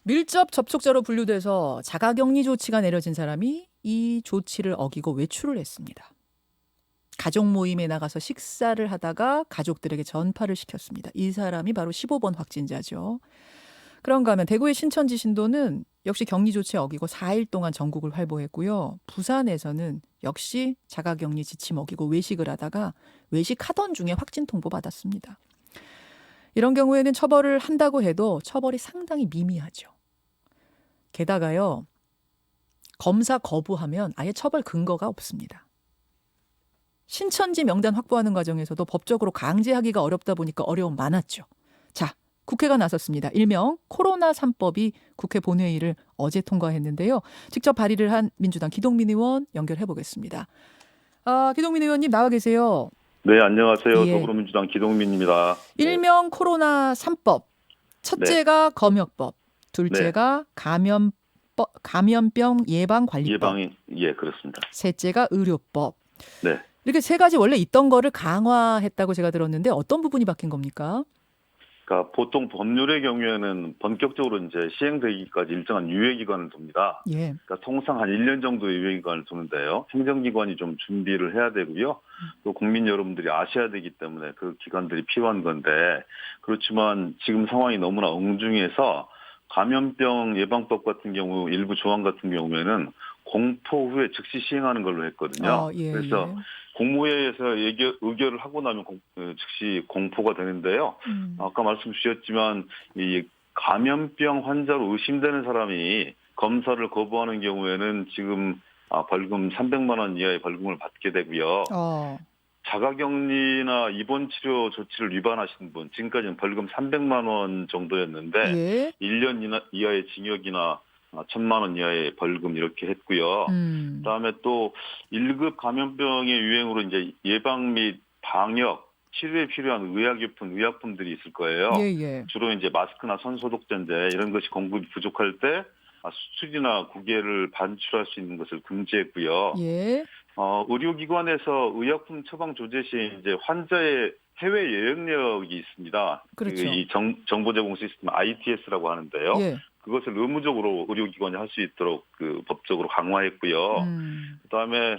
밀접 접촉자로 분류돼서 자가격리 조치가 내려진 사람이 이 조치를 어기고 외출을 했습니다. 가족 모임에 나가서 식사를 하다가 가족들에게 전파를 시켰습니다. 이 사람이 바로 15번 확진자죠. 그런가 하면 대구의 신천지 신도는 역시 격리 조치 어기고 4일 동안 전국을 활보했고요. 부산에서는 역시 자가격리 지침 어기고 외식을 하다가 외식하던 중에 확진 통보 받았습니다. 이런 경우에는 처벌을 한다고 해도 처벌이 상당히 미미하죠. 게다가요, 검사 거부하면 아예 처벌 근거가 없습니다. 신천지 명단 확보하는 과정에서도 법적으로 강제하기가 어렵다 보니까 어려움 많았죠. 자, 국회가 나섰습니다. 일명 코로나 3법이 국회 본회의를 어제 통과했는데요. 직접 발의를 한 민주당 기동민 의원 연결해 보겠습니다. 기동민 의원님 나와 계세요. 네, 안녕하세요. 예. 더불어민주당 기동민입니다. 일명 코로나 3법. 첫째가 검역법, 둘째가 감염병 예방관리법. 예, 그렇습니다. 셋째가 의료법. 네. 이렇게 세 가지 원래 있던 거를 강화했다고 제가 들었는데 어떤 부분이 바뀐 겁니까? 그러니까 보통 법률의 경우에는 본격적으로 이제 시행되기까지 일정한 유예 기간을 둡니다. 예. 그러니까 통상 한 1년 정도의 유예 기간을 두는데요. 행정기관이 좀 준비를 해야 되고요. 또 국민 여러분들이 아셔야 되기 때문에 그 기간들이 필요한 건데, 그렇지만 지금 상황이 너무나 엉중해서 감염병 예방법 같은 경우 일부 조항 같은 경우에는 공포 후에 즉시 시행하는 걸로 했거든요. 예, 그래서 예. 국무회의에서 의결을 하고 나면 즉시 공포가 되는데요. 아까 말씀 주셨지만 이 감염병 환자로 의심되는 사람이 검사를 거부하는 경우에는 지금 벌금 300만 원 이하의 벌금을 받게 되고요. 자가격리나 입원 치료 조치를 위반하신 분, 지금까지는 벌금 300만 원 정도였는데 예. 1년 이하의 징역이나 1,000만 원 이하의 벌금 이렇게 했고요. 그다음에 또 1급 감염병의 유행으로 이제 예방 및 방역, 치료에 필요한 의약품들이 있을 거예요. 예. 주로 이제 마스크나 손소독제인데 이런 것이 공급이 부족할 때 수출이나 국외를 반출할 수 있는 것을 금지했고요. 예. 의료기관에서 의약품 처방 조제 시에 이제 환자의 해외 여행력이 있습니다. 그렇죠. 이 정보 제공 시스템 ITS라고 하는데요. 예. 그것을 의무적으로 의료기관이 할 수 있도록 법적으로 강화했고요. 그다음에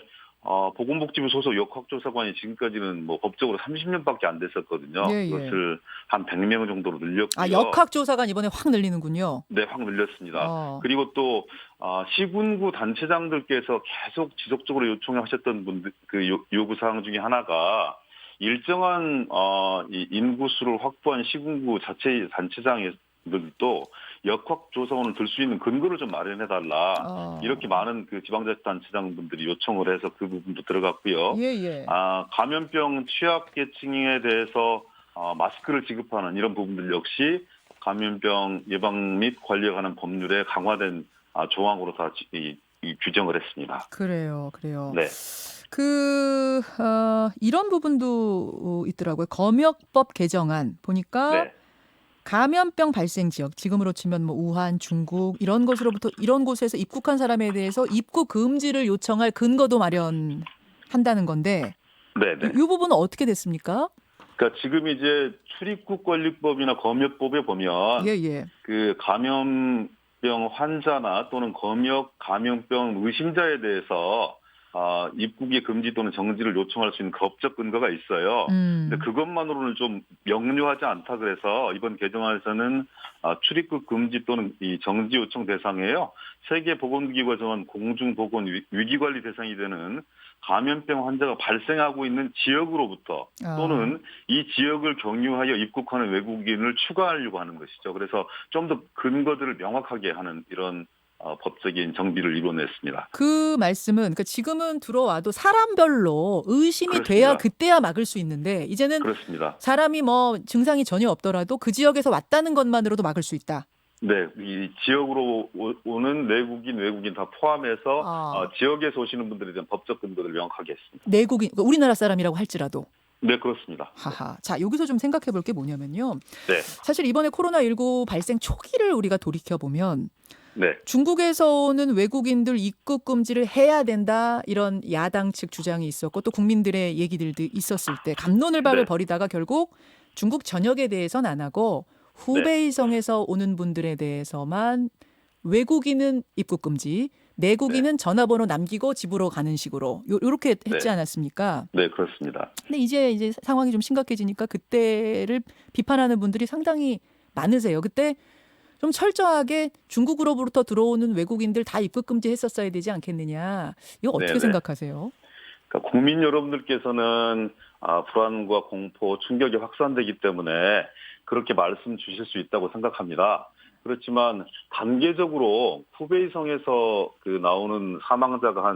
보건복지부 소속 역학조사관이 지금까지는 법적으로 30년밖에 안 됐었거든요. 예. 그것을 한 100명 정도로 늘렸고요. 역학조사관 이번에 확 늘리는군요. 네, 확 늘렸습니다. 그리고 또 시군구 단체장들께서 계속 지속적으로 요청하셨던 분들 요구 사항 중에 하나가 일정한 이 인구수를 확보한 시군구 자체 단체장들도 역학조사원을 들 수 있는 근거를 좀 마련해달라. 이렇게 많은 지방자치단체장분들이 요청을 해서 그 부분도 들어갔고요. 예. 감염병 취약계층에 대해서 마스크를 지급하는 이런 부분들 역시 감염병 예방 및 관리에 관한 법률에 강화된 조항으로 다 규정을 했습니다. 그래요. 네. 이런 부분도 있더라고요. 검역법 개정안 보니까 네. 감염병 발생 지역, 지금으로 치면 우한, 중국 이런 곳에서 입국한 사람에 대해서 입국 금지를 요청할 근거도 마련한다는 건데, 네. 이 부분은 어떻게 됐습니까? 그러니까 지금 이제 출입국관리법이나 검역법에 보면 예. 그 감염병 환자나 또는 감염병 의심자에 대해서 입국의 금지 또는 정지를 요청할 수 있는 법적 근거가 있어요. 근데 그것만으로는 좀 명료하지 않다 그래서 이번 개정안에서는 출입국 금지 또는 이 정지 요청 대상에요. 세계보건기구가 정한 공중보건 위기관리 대상이 되는 감염병 환자가 발생하고 있는 지역으로부터 또는 이 지역을 경유하여 입국하는 외국인을 추가하려고 하는 것이죠. 그래서 좀 더 근거들을 명확하게 하는 이런 법적인 정비를 이뤄냈습니다. 그 말씀은 그러니까 지금은 들어와도 사람별로 의심이 그렇습니다. 돼야 그때야 막을 수 있는데 이제는 그렇습니다. 사람이 증상이 전혀 없더라도 그 지역에서 왔다는 것만으로도 막을 수 있다. 네, 이 지역으로 오는 외국인 다 포함해서 지역에서 오시는 분들에 대한 법적 근거를 명확하게 했습니다. 내국인, 그러니까 우리나라 사람이라고 할지라도. 네, 그렇습니다. 하하. 자, 여기서 좀 생각해 볼 게 뭐냐면요. 네. 사실 이번에 코로나19 발생 초기를 우리가 돌이켜 보면 네. 중국에서 오는 외국인들 입국 금지를 해야 된다 이런 야당 측 주장이 있었고 또 국민들의 얘기들도 있었을 때 갑론을박을 벌이다가 결국 중국 전역에 대해서는 안 하고 후베이성에서 오는 분들에 대해서만 외국인은 입국 금지, 내국인은 전화번호 남기고 집으로 가는 식으로 요렇게 했지 네. 않았습니까? 네, 그렇습니다. 근데 이제 상황이 좀 심각해지니까 그때를 비판하는 분들이 상당히 많으세요. 그때 좀 철저하게 중국으로부터 들어오는 외국인들 다 입국 금지했었어야 되지 않겠느냐. 이거 어떻게 네네. 생각하세요? 그러니까 국민 여러분들께서는 불안과 공포, 충격이 확산되기 때문에 그렇게 말씀 주실 수 있다고 생각합니다. 그렇지만 단계적으로 후베이성에서 나오는 사망자가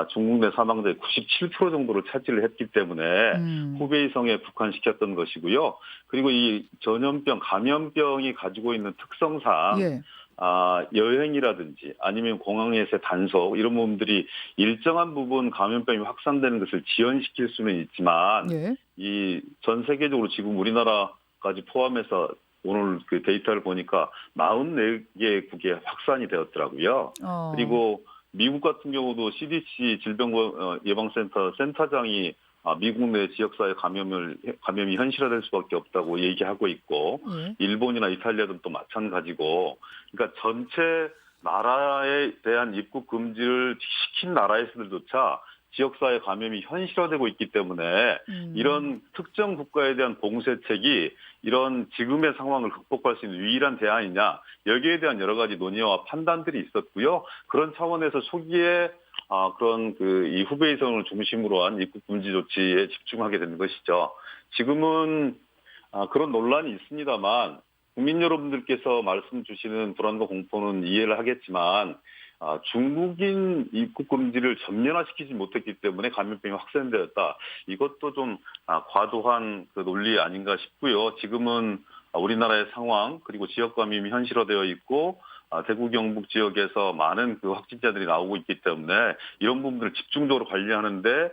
중국 내 사망자의 97% 정도를 차지를 했기 때문에 후베이성에 국한시켰던 것이고요. 그리고 이 전염병, 감염병이 가지고 있는 특성상 예. 여행이라든지 아니면 공항에서의 단속 이런 부분들이 일정한 부분 감염병이 확산되는 것을 지연시킬 수는 있지만 예. 이 전 세계적으로 지금 우리나라까지 포함해서 오늘 그 데이터를 보니까 44개국에 확산이 되었더라고요. 그리고 미국 같은 경우도 CDC 질병예방센터 센터장이 미국 내 지역사회 감염이 현실화될 수밖에 없다고 얘기하고 있고, 예. 일본이나 이탈리아도 또 마찬가지고, 그러니까 전체 나라에 대한 입국 금지를 시킨 나라에서조차 지역사회 감염이 현실화되고 있기 때문에 이런 특정 국가에 대한 봉쇄책이 이런 지금의 상황을 극복할 수 있는 유일한 대안이냐, 여기에 대한 여러 가지 논의와 판단들이 있었고요. 그런 차원에서 초기에 그런 이 후베이성을 중심으로 한 입국 금지 조치에 집중하게 된 것이죠. 지금은 그런 논란이 있습니다만 국민 여러분들께서 말씀 주시는 불안과 공포는 이해를 하겠지만 중국인 입국 금지를 전면화시키지 못했기 때문에 감염병이 확산되었다. 이것도 좀 과도한 그 논리 아닌가 싶고요. 지금은 우리나라의 상황 그리고 지역 감염이 현실화되어 있고 대구 경북 지역에서 많은 그 확진자들이 나오고 있기 때문에 이런 부분들을 집중적으로 관리하는데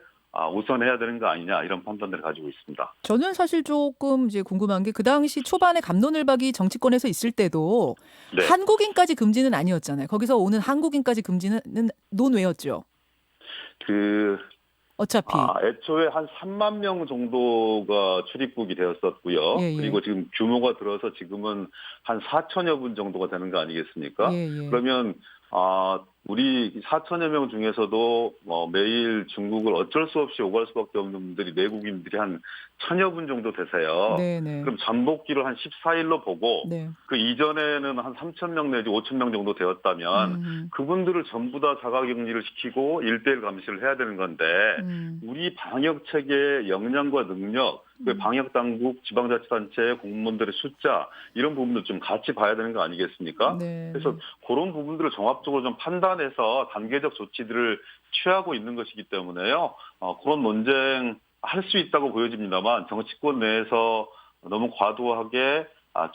우선해야 되는 거 아니냐 이런 판단들을 가지고 있습니다. 저는 사실 조금 이제 궁금한 게 그 당시 초반에 갑론을박이 정치권에서 있을 때도 네. 한국인까지 금지는 아니었잖아요. 거기서 오는 한국인까지 금지는 논외였죠. 어차피. 애초에 한 3만 명 정도가 출입국이 되었었고요. 예, 예. 그리고 지금 규모가 들어서 지금은 한 4천여 분 정도가 되는 거 아니겠습니까? 예, 예. 그러면 우리 4천여 명 중에서도 매일 중국을 어쩔 수 없이 오갈 수밖에 없는 분들이 내국인들이 한 1,000여 분 정도 되세요. 네네. 그럼 잠복기를 한 14일로 보고 네. 그 이전에는 한 3,000명 내지 5,000명 정도 되었다면 그분들을 전부 다 자가격리를 시키고 1:1 감시를 해야 되는 건데 우리 방역 체계의 역량과 능력, 그 방역 당국, 지방자치단체 공무원들의 숫자 이런 부분도 좀 같이 봐야 되는 거 아니겠습니까? 네. 그래서 그런 부분들을 종합적으로 좀 판단해서 단계적 조치들을 취하고 있는 것이기 때문에요. 그런 논쟁 할 수 있다고 보여집니다만 정치권 내에서 너무 과도하게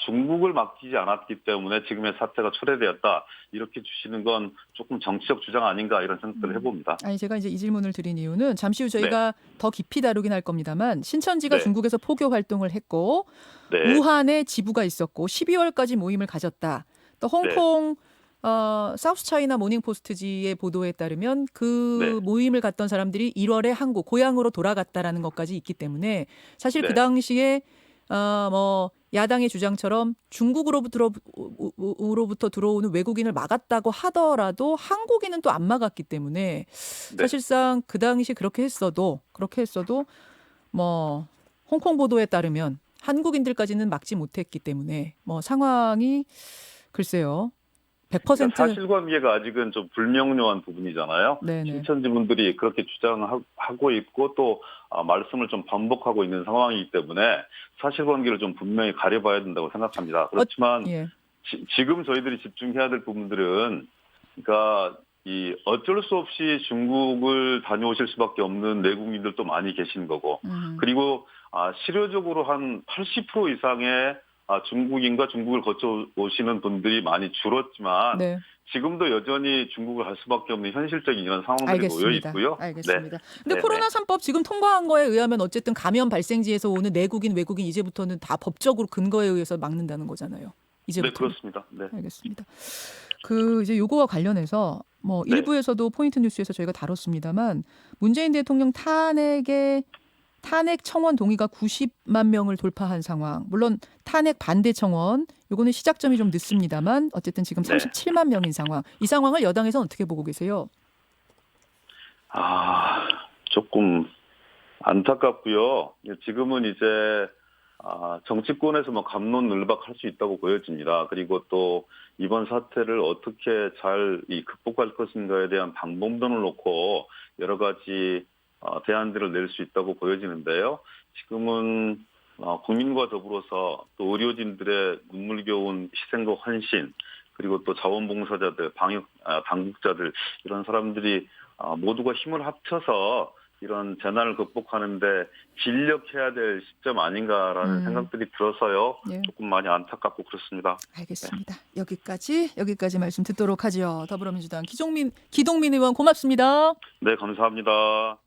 중국을 맡기지 않았기 때문에 지금의 사태가 초래되었다. 이렇게 주시는 건 조금 정치적 주장 아닌가 이런 생각들을 해봅니다. 아니 제가 이제 이 질문을 드린 이유는 잠시 후 저희가 더 깊이 다루긴 할 겁니다만 신천지가 네. 중국에서 포교 활동을 했고 네. 우한에 지부가 있었고 12월까지 모임을 가졌다. 또 홍콩 사우스 차이나 모닝포스트지의 보도에 따르면 그 모임을 갔던 사람들이 1월에 한국 고향으로 돌아갔다라는 것까지 있기 때문에 사실 그 당시에 야당의 주장처럼 중국으로부터 들어오는 외국인을 막았다고 하더라도 한국인은 또 안 막았기 때문에 사실상 그 당시 그렇게 했어도 홍콩 보도에 따르면 한국인들까지는 막지 못했기 때문에 상황이 글쎄요. 100% 그러니까 사실관계가 아직은 좀 불명료한 부분이잖아요. 네네. 신천지 분들이 그렇게 주장하고 있고 또 말씀을 좀 반복하고 있는 상황이기 때문에 사실관계를 좀 분명히 가려봐야 된다고 생각합니다. 그렇지만 지금 저희들이 집중해야 될 부분들은 그러니까 어쩔 수 없이 중국을 다녀오실 수밖에 없는 내국민들도 많이 계신 거고 그리고 실효적으로 한 80% 이상의 중국인과 중국을 거쳐 오시는 분들이 많이 줄었지만 지금도 여전히 중국을 갈 수밖에 없는 현실적인 이런 상황들이 놓여 있고요. 알겠습니다. 근데 코로나 3법 지금 통과한 거에 의하면 어쨌든 감염 발생지에서 오는 내국인, 외국인 이제부터는 다 법적으로 근거에 의해서 막는다는 거잖아요. 이제부터. 네, 그렇습니다. 네. 알겠습니다. 이제 요거와 관련해서 일부에서도 포인트 뉴스에서 저희가 다뤘습니다만 문재인 대통령 탄핵에 탄핵 청원 동의가 90만 명을 돌파한 상황. 물론 탄핵 반대 청원 요거는 시작점이 좀 늦습니다만 어쨌든 지금 네. 37만 명인 상황. 이 상황을 여당에서는 어떻게 보고 계세요? 조금 안타깝고요. 지금은 이제 정치권에서 뭐 갑론을박할 수 있다고 보여집니다. 그리고 또 이번 사태를 어떻게 잘 극복할 것인가에 대한 방법론을 놓고 여러 가지 대안들을 낼 수 있다고 보여지는데요. 지금은 국민과 더불어서 또 의료진들의 눈물겨운 희생과 헌신, 그리고 또 자원봉사자들, 당국자들 이런 사람들이 모두가 힘을 합쳐서 이런 재난을 극복하는데 진력해야 될 시점 아닌가라는 생각들이 들어서요. 예. 조금 많이 안타깝고 그렇습니다. 알겠습니다. 여기까지 말씀 듣도록 하죠. 더불어민주당 기동민 의원 고맙습니다. 네, 감사합니다.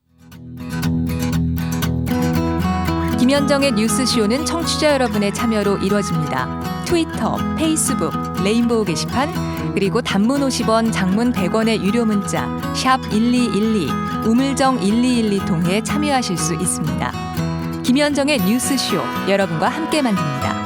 김현정의 뉴스쇼는 청취자 여러분의 참여로 이루어집니다. 트위터, 페이스북, 레인보우 게시판, 그리고 단문 50원, 장문 100원의 유료 문자 샵 1212, 우물정 1212 통해 참여하실 수 있습니다. 김현정의 뉴스쇼, 여러분과 함께 만듭니다.